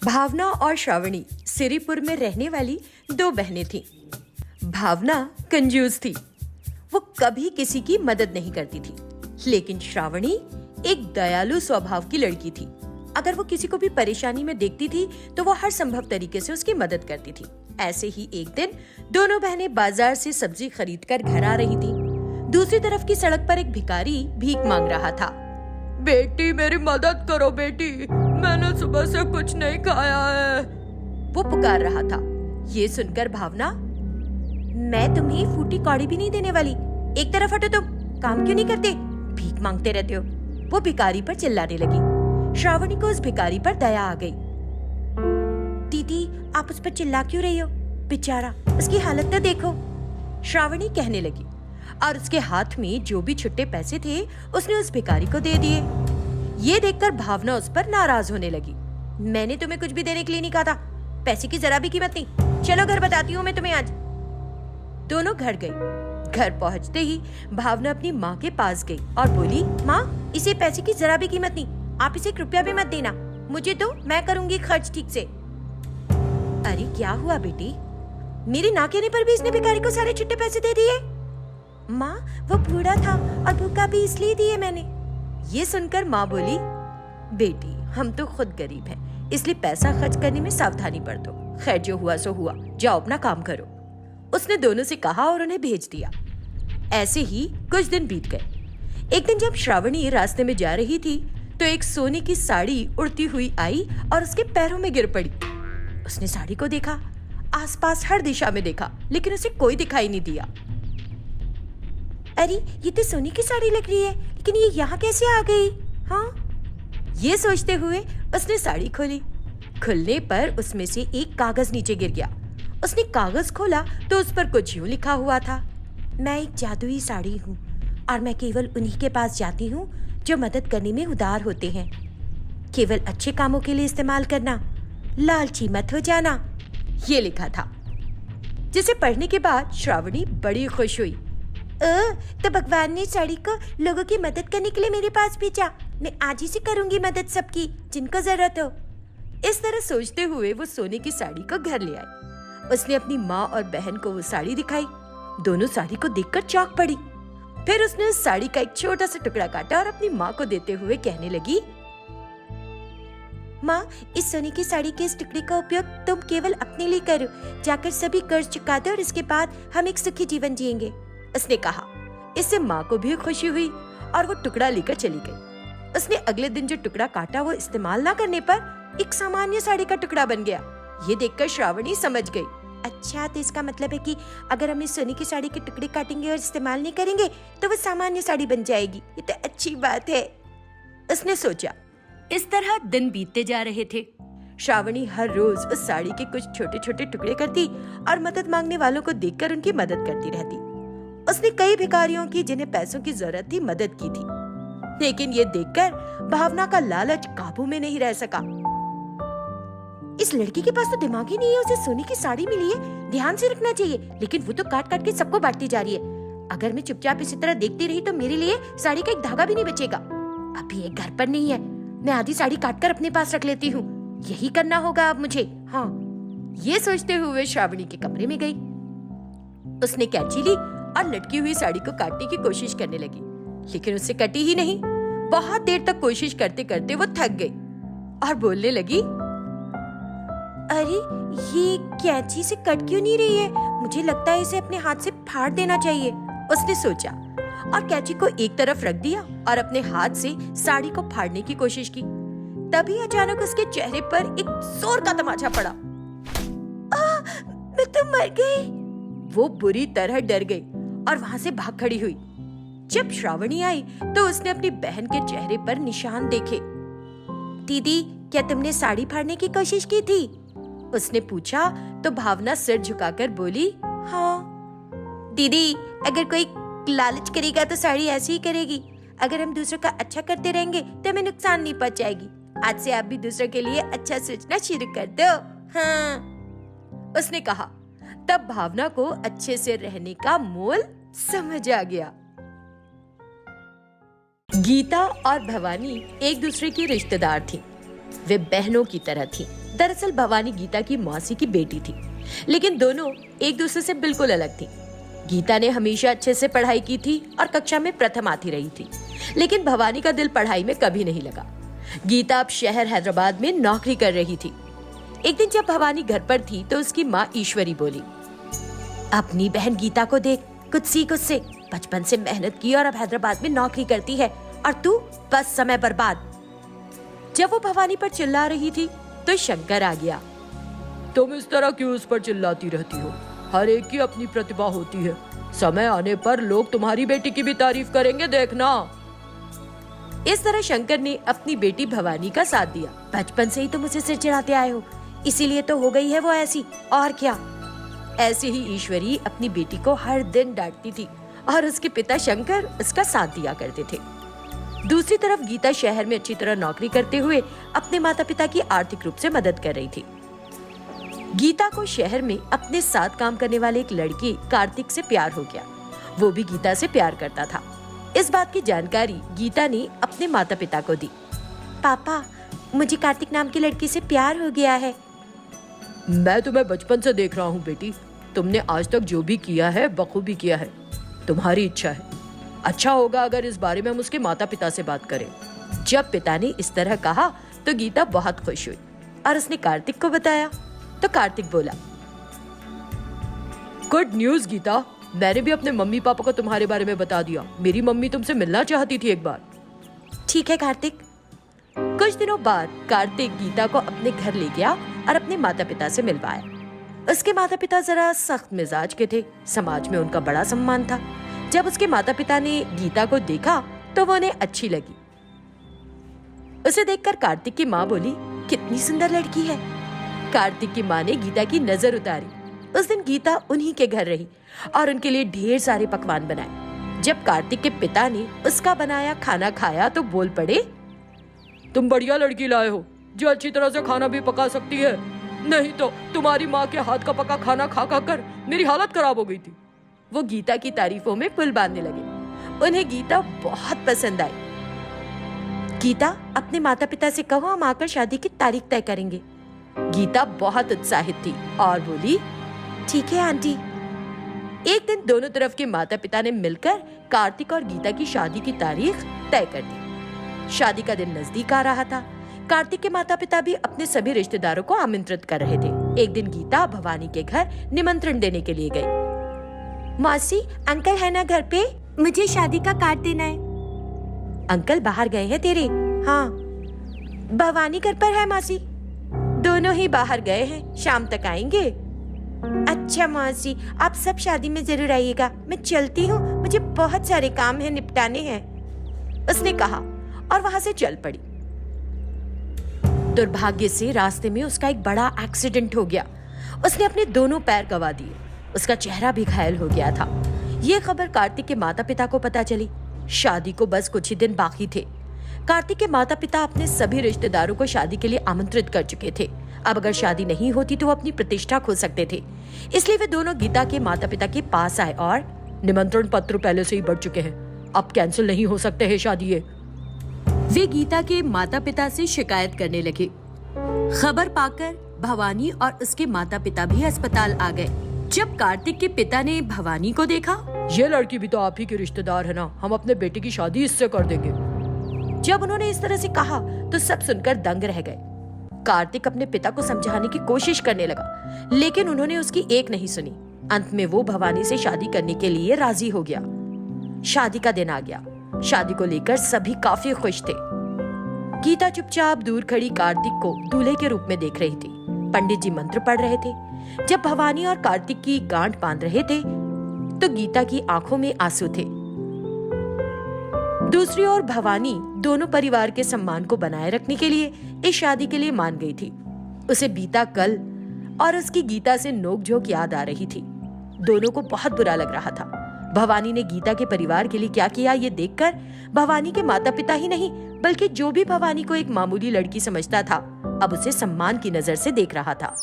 भावना और श्रावणी सिरीपुर में रहने वाली दो बहनें थीं। भावना कंजूस थी, वो कभी किसी की मदद नहीं करती थी, लेकिन श्रावणी एक दयालु स्वभाव की लड़की थी। अगर वो किसी को भी परेशानी में देखती थी तो वो हर संभव तरीके से उसकी मदद करती थी। ऐसे ही एक दिन दोनों बहनें बाजार से सब्जी खरीद कर घर आ रही थीं। दूसरी तरफ की सड़क पर एक भिखारी भीख मांग रहा था। बेटी मेरी मदद करो बेटी, मैंने सुबह से कुछ नहीं खाया है, वो पुकार रहा था। ये सुनकर भावना, मैं तुम्हें फूटी कौड़ी भी नहीं देने वाली, एक तरफ हटो, तुम काम क्यों नहीं करते, भीख मांगते रहते हो, वो भिखारी पर चिल्लाने लगी। श्रावणी को उस भिखारी पर दया आ गई। दीदी आप उस पर चिल्ला क्यों रही हो, बेचारा उसकी हालत तो देखो, श्रावणी कहने लगी। और उसके हाथ में जो भी छुट्टे पैसे थे उसने उस भिखारी को दे दिए। ये देखकर भावना उस पर नाराज होने लगी। मैंने तुम्हें कुछ भी देने के लिए नहीं कहा था, पैसे की जरा भी कीमत नहीं, चलो घर बताती हूँ मैं तुम्हें आज। दोनों घर गई। घर पहुंचते ही भावना अपनी माँ के पास गई और बोली, माँ इसे पैसे की जरा भी कीमत नहीं, आप इसे एक रुपया भी मत देना, मुझे दो, मैं करूंगी खर्च ठीक से। अरे क्या हुआ बेटी, मेरे ना कहने पर भी इसने भिखारी को सारे छुट्टे पैसे दे दिए। माँ वो बूढ़ा था और भूखा भी इसलिए दिए मैंने। ये सुनकर माँ बोली, बेटी हम तो खुद गरीब हैं, इसलिए पैसा खर्च करने में सावधानी बरतो, खैर जो हुआ सो हुआ, जाओ अपना काम करो, उसने दोनों से कहा और उन्हें भेज दिया। ऐसे ही कुछ दिन बीत गए। एक दिन जब श्रावणी रास्ते में जा रही थी तो एक सोने की साड़ी उड़ती हुई आई और उसके पैरों में गिर पड़ी। उसने साड़ी को देखा, आसपास हर दिशा में देखा, लेकिन उसे कोई दिखाई नहीं दिया। अरे ये तो सोने की साड़ी लग रही है, लेकिन ये यहाँ कैसे आ गई? हाँ, ये सोचते हुए उसने साड़ी खोली। खुलने पर उसमें से एक कागज नीचे गिर गया। उसने कागज खोला तो उस पर कुछ यूं लिखा हुआ था, मैं एक जादुई साड़ी हूँ और मैं केवल उन्हीं के पास जाती हूँ जो मदद करने में उदार होते हैं। केवल अच्छे कामों के लिए इस्तेमाल करना, लालची मत हो जाना, ये लिखा था। जिसे पढ़ने के बाद श्रावणी बड़ी खुश हुई। तो भगवान ने साड़ी को लोगों की मदद करने के लिए मेरे पास भेजा, मैं आज ही से करूंगी मदद सबकी जिनको जरूरत हो। इस तरह सोचते हुए वो सोने की साड़ी को घर ले आई। उसने अपनी माँ और बहन को वो साड़ी दिखाई। दोनों साड़ी को देखकर चौंक पड़ी। फिर उसने उस साड़ी का एक छोटा सा टुकड़ा काटा और अपनी माँ को देते हुए कहने लगी, माँ इस सोने की साड़ी के इस टुकड़े का उपयोग तुम केवल अपने लिए करो, जाकर सभी कर्ज चुका दो और इसके बाद हम एक सुखी जीवन जिएंगे, उसने कहा। इससे माँ को भी खुशी हुई और वो टुकड़ा लेकर चली गई। उसने अगले दिन जो टुकड़ा काटा वो इस्तेमाल ना करने पर एक सामान्य साड़ी का टुकड़ा बन गया। ये देखकर श्रावणी समझ गई, अच्छा तो इसका मतलब है कि अगर हम इस सोने की साड़ी के टुकड़े काटेंगे और इस्तेमाल नहीं करेंगे तो वो सामान्य साड़ी बन जाएगी, ये तो अच्छी बात है, उसने सोचा। इस तरह दिन बीतते जा रहे थे। श्रावणी हर रोज उस साड़ी के कुछ छोटे छोटे टुकड़े करती और मदद मांगने वालों को देखकर उनकी मदद करती रहती। उसने कई भिखारियों की जिन्हें पैसों की जरूरत थी मदद की थी, लेकिन ये देखकर भावना का लालच काबू में नहीं रह सका। इस लड़की के पास तो दिमाग ही नहीं है, उसे सोने की साड़ी मिली है, ध्यान से रखना चाहिए, लेकिन वो तो काट काट के सबको बांटती जा रही है। अगर मैं चुपचाप इसी तरह देखती रही तो मेरे लिए साड़ी का एक धागा भी नहीं बचेगा। अभी ये घर पर नहीं है, मैं आधी साड़ी काटकर अपने पास रख लेती हूँ, यही करना होगा अब मुझे। हाँ, ये सोचते हुए श्रावणी के कमरे में गई। उसने कैंची ली और लटकी हुई साड़ी को काटने की कोशिश करने लगी, लेकिन उससे कटी ही नहीं। बहुत देर तक कोशिश करते करते वो थक गई और बोलने लगी, अरे ये कैंची से कट क्यों नहीं रही है, मुझे लगता है इसे अपने हाथ से फाड़ देना चाहिए, उसने सोचा और कैंची को एक तरफ रख दिया और अपने हाथ से साड़ी को फाड़ने की कोशिश की। तभी अचानक उसके चेहरे पर एक जोर का तमाचा पड़ा। मैं तो मर गई। वो बुरी तरह डर गई और वहां से भाग खड़ी हुई। जब श्रावणी आई तो उसने अपनी बहन के चेहरे पर निशान देखे। दीदी क्या तुमने साड़ी फाड़ने की कोशिश की थी, उसने पूछा तो भावना सिर झुकाकर बोली, हाँ। दीदी अगर कोई लालच करेगा तो साड़ी ऐसे ही करेगी, अगर हम दूसरों का अच्छा करते रहेंगे तो हमें नुकसान नहीं पहुंचाएगी, आज से आप भी दूसरों के लिए अच्छा सोचना शुरू कर दो, हाँ, उसने कहा। तब भावना को अच्छे से रहने का मोल समझ आ गया। गीता और भवानी एक दूसरे की रिश्तेदार थीं। वे बहनों की तरह थीं। दरअसल भवानी गीता की मौसी की बेटी थी, लेकिन दोनों एक दूसरे से बिल्कुल अलग थी। गीता ने हमेशा अच्छे से पढ़ाई की थी और कक्षा में प्रथम आती रही थी, लेकिन भवानी का दिल पढ़ाई में कभी नहीं लगा। गीता अब शहर हैदराबाद में नौकरी कर रही थी। एक दिन जब भवानी घर पर थी तो उसकी माँ ईश्वरी बोली, अपनी बहन गीता को देख, कुछ सीख उससे। बचपन से मेहनत की और अब हैदराबाद में नौकरी करती है, और तू बस समय बर्बाद। जब वो भवानी पर चिल्ला रही थी तो शंकर आ गया। तुम इस तरह क्यों उस पर चिल्लाती रहती हो? हर एक की अपनी प्रतिभा होती है। समय आने पर लोग तुम्हारी बेटी की भी तारीफ करेंगे, देखना। इस तरह शंकर ने अपनी बेटी भवानी का साथ दिया। बचपन से ही तुम उसे सिर चढ़ाते आए हो, इसीलिए तो हो गई है वो ऐसी, और क्या। ऐसे ही ईश्वरी अपनी बेटी को हर दिन डांटती थी और उसके पिता शंकर उसका साथ दिया करते थे। दूसरी तरफ गीता शहर में अच्छी तरह नौकरी करते हुए अपने माता पिता की आर्थिक रूप से मदद कर रही थी। गीता को शहर में अपने साथ काम करने वाले एक लड़के कार्तिक से प्यार हो गया। वो भी गीता से प्यार करता था। इस बात की जानकारी गीता ने अपने माता पिता को दी। पापा, मुझे कार्तिक नाम के लड़के से प्यार हो गया है। मैं तुम्हें बचपन से देख रहा हूँ बेटी, तुमने आज तक जो भी किया है बखूबी किया है। तुम्हारी इच्छा है, अच्छा होगा अगर इस बारे में हम उसके माता पिता से बात करें। जब पिता ने इस तरह कहा तो गीता बहुत खुश हुई और उसने कार्तिक को बताया। तो कार्तिक बोला, गुड न्यूज गीता, मैंने भी अपने मम्मी पापा को तुम्हारे बारे में बता दिया। मेरी मम्मी तुमसे मिलना चाहती थी एक बार। ठीक है कार्तिक। कुछ दिनों बाद कार्तिक गीता को अपने घर ले गया और अपने माता पिता से मिलवाया। उसके माता पिता जरा सख्त मिजाज के थे, समाज में उनका बड़ा सम्मान था। जब उसके माता पिता ने गीता को देखा तो वो उन्हें अच्छी लगी। उसे देखकर कार्तिक की माँ बोली, कितनी सुंदर लड़की है। कार्तिक की माँ ने गीता की नजर उतारी। उस दिन गीता उन्हीं के घर रही और उनके लिए ढेर सारे पकवान बनाए। जब कार्तिक के पिता ने उसका बनाया खाना खाया तो बोल पड़े, तुम बढ़िया लड़की लाए हो जो अच्छी तरह से खाना भी पका सकती है, नहीं तो तुम्हारी माँ के हाथ का पका खाना खा खा कर मेरी हालत खराब हो गई थी। वो गीता की तारीफों में पुल बांधने लगे। उन्हें गीता बहुत पसंद आई। गीता, अपने माता पिता से कहो हम आकर शादी की तारीख तय करेंगे। गीता बहुत उत्साहित थी और बोली, ठीक है आंटी। एक दिन दोनों तरफ के माता पिता ने मिलकर कार्तिक और गीता की शादी की तारीख तय कर दी। शादी का दिन नजदीक आ रहा था। कार्तिक के माता पिता भी अपने सभी रिश्तेदारों को आमंत्रित कर रहे थे। एक दिन गीता भवानी के घर निमंत्रण देने के लिए गई। मौसी, अंकल है ना घर पे? मुझे शादी का कार्ड देना है। अंकल बाहर गए हैं तेरे? हाँ। भवानी घर पर है मौसी? दोनों ही बाहर गए हैं, शाम तक आएंगे। अच्छा मौसी, आप सब शादी में जरूर आइएगा। मैं चलती हूँ, मुझे बहुत सारे काम है, निपटाने हैं, उसने कहा और वहां से चल पड़ी। दुर्भाग्य से रास्ते में उसका एक बड़ा एक्सीडेंट हो गया। उसने अपने दोनों पैर गंवा दिए। उसका चेहरा भी घायल हो गया था। ये खबर कार्तिक के माता पिता को पता चली। शादी को बस कुछ ही दिन बाकी थे। कार्तिक के माता पिता अपने सभी रिश्तेदारों को शादी के लिए आमंत्रित कर चुके थे। अब अगर शादी नहीं होती तो वो अपनी प्रतिष्ठा खो सकते थे। इसलिए वे दोनों गीता के माता पिता के पास आए और निमंत्रण पत्र पहले से ही बढ़ चुके हैं, अब कैंसिल नहीं हो सकते हैं शादी। वे गीता के माता पिता से शिकायत करने लगे। खबर पाकर भवानी और उसके माता पिता भी अस्पताल आ गए। जब कार्तिक के पिता ने भवानी को देखा, ये लड़की भी तो आप ही की रिश्तेदार है ना, हम अपने बेटे की शादी इससे कर देंगे। जब उन्होंने इस तरह से कहा तो सब सुनकर दंग रह गए। कार्तिक अपने पिता को समझाने की कोशिश करने लगा, लेकिन उन्होंने उसकी एक नहीं सुनी। अंत में वो भवानी से शादी करने के लिए राजी हो गया। शादी का दिन आ गया। शादी को लेकर सभी काफी खुश थे। गीता चुपचाप दूर खड़ी कार्तिक को दूल्हे के रूप में देख रही थी। पंडित जी मंत्र पढ़ रहे थे। जब भवानी और कार्तिक की गांठ बांध रहे थे तो गीता की आंखों में आंसू थे। दूसरी ओर भवानी दोनों परिवार के सम्मान को बनाए रखने के लिए इस शादी के लिए मान गई थी। उसे बीता कल और उसकी गीता से नोक-झोंक याद आ रही थी। दोनों को बहुत बुरा लग रहा था। भवानी ने गीता के परिवार के लिए क्या किया ये देखकर भवानी के माता पिता ही नहीं बल्कि जो भी भवानी को एक मामूली लड़की समझता था अब उसे सम्मान की नजर से देख रहा था।